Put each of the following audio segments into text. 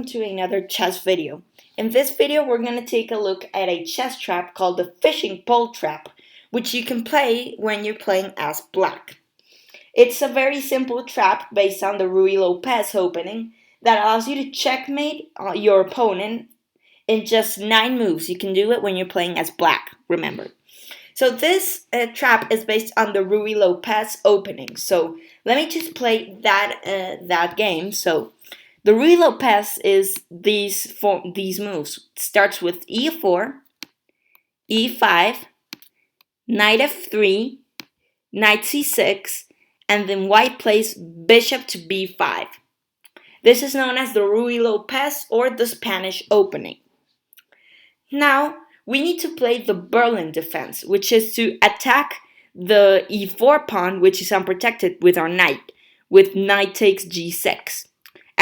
To another chess video. In this video, we're going to take a look at a chess trap called the fishing pole trap, which you can play when you're playing as black. It's a very simple trap based on the Ruy Lopez opening that allows you to checkmate your opponent in just 9 moves. You can do it when you're playing as black, remember. So this trap is based on the Ruy Lopez opening. So let me just play that game. So the Ruy Lopez is these moves. It starts with e4, e5, knight f3, knight c6, and then white plays bishop to b5. This is known as the Ruy Lopez or the Spanish opening. Now, we need to play the Berlin defense, which is to attack the e4 pawn, which is unprotected, with our knight, with knight takes g6.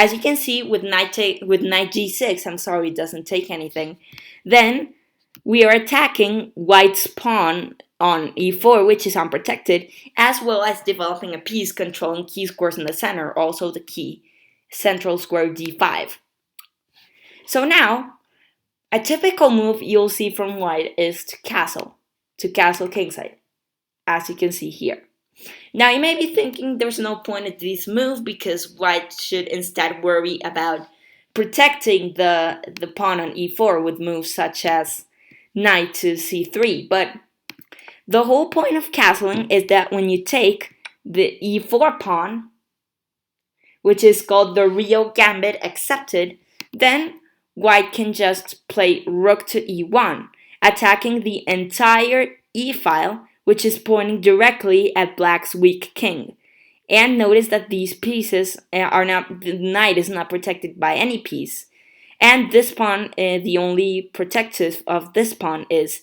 As you can see, with knight g6, I'm sorry, it doesn't take anything, then we are attacking white's pawn on e4, which is unprotected, as well as developing a piece controlling key squares in the center, also the key central square d5. So now, a typical move you'll see from white is to castle kingside, as you can see here. Now you may be thinking there's no point in this move because white should instead worry about protecting the pawn on e4 with moves such as knight to c3, but the whole point of castling is that when you take the e4 pawn, which is called the Rio Gambit accepted, then white can just play rook to e1, attacking the entire e-file, which is pointing directly at black's weak king. And notice that these pieces the knight is not protected by any piece. And this pawn, the only protective of this pawn is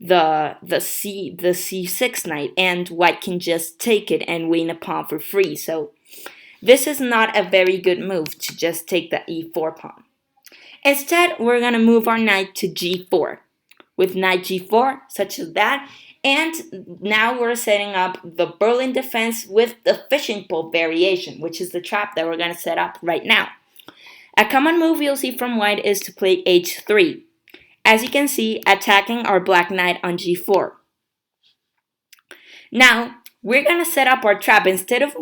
the c6 knight, and white can just take it and win a pawn for free. So this is not a very good move to just take the e4 pawn. Instead, we're going to move our knight to g4 with knight g4, such as that. And now we're setting up the Berlin defense with the fishing pole variation, which is the trap that we're going to set up right now. A common move you'll see from white is to play h3. As you can see, attacking our black knight on g4. Now, we're going to set up our trap. Instead of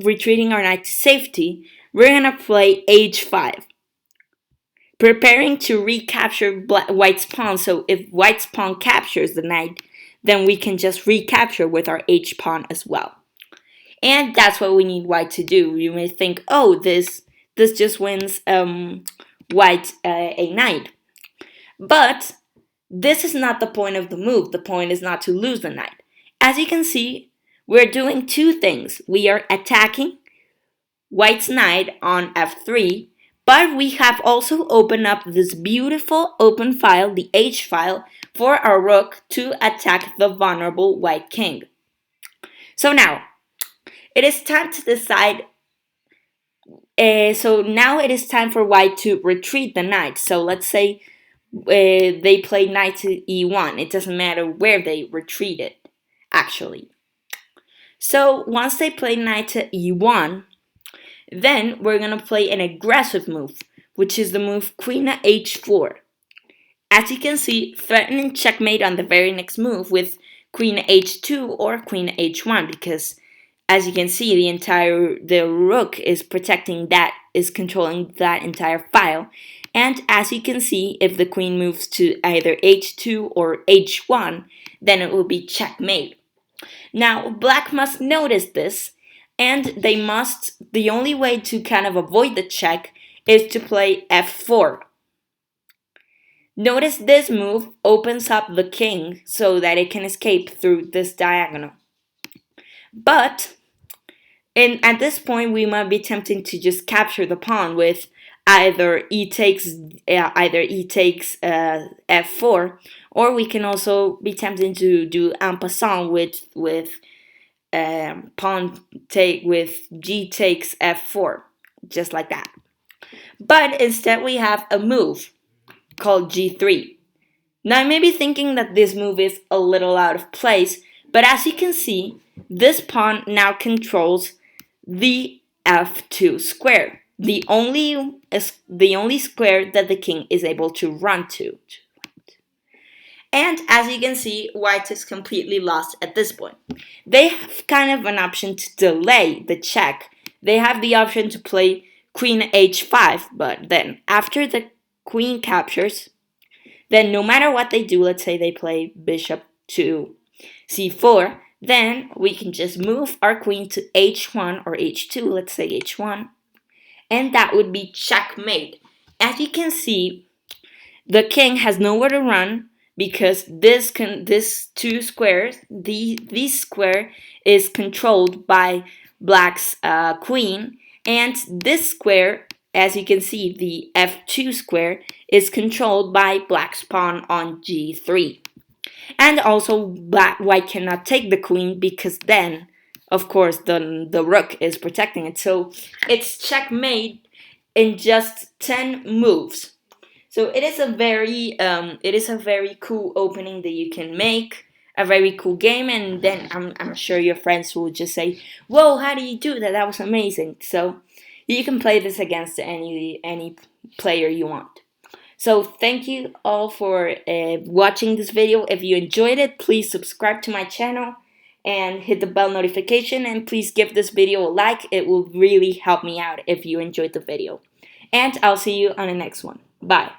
retreating our knight to safety, we're going to play h5. Preparing to recapture white's pawn, so if white's pawn captures the knight, then we can just recapture with our h pawn as well. And that's what we need white to do. You may think, oh, this just wins white a knight. But this is not the point of the move. The point is not to lose the knight. As you can see, we're doing two things. We are attacking white's knight on f3, but we have also opened up this beautiful open file, the H file, for our rook to attack the vulnerable white king. So now, it is time to decide. Now it is time for white to retreat the knight. So let's say they play knight to e1. It doesn't matter where they retreat it, actually. So once they play knight to e1, then we're going to play an aggressive move, which is the move queen h4. As you can see, threatening checkmate on the very next move with queen h2 or queen h1, because as you can see, the rook is protecting that, is controlling that entire file. And as you can see, if the queen moves to either h2 or h1, then it will be checkmate. Now, black must notice this, and the only way to kind of avoid the check is to play f4. Notice this move opens up the king so that it can escape through this diagonal. But at this point, we might be tempting to just capture the pawn with either e takes f4, or we can also be tempted to do en passant with pawn take with g takes f4, just like that. But instead we have a move called g3. Now you may be thinking that this move is a little out of place, but as you can see, this pawn now controls the f2 square. the only square that the king is able to run to. And as you can see, white is completely lost at this point. They have kind of an option to delay the check. They have the option to play queen h5, but then after the queen captures, then no matter what they do, let's say they play bishop to c4, then we can just move our queen to h1 or h2, let's say h1, and that would be checkmate. As you can see, the king has nowhere to run because this two squares, this square is controlled by black's queen, and this square, as you can see, the f2 square, is controlled by black's pawn on g3. And also, white cannot take the queen because then, of course, the rook is protecting it. So it's checkmate in just 10 moves. So it is a very cool opening that you can make, a very cool game, and then I'm sure your friends will just say, "Whoa, how do you do that? That was amazing!" So you can play this against any player you want. So thank you all for watching this video. If you enjoyed it, please subscribe to my channel and hit the bell notification, and please give this video a like. It will really help me out if you enjoyed the video. And I'll see you on the next one. Bye.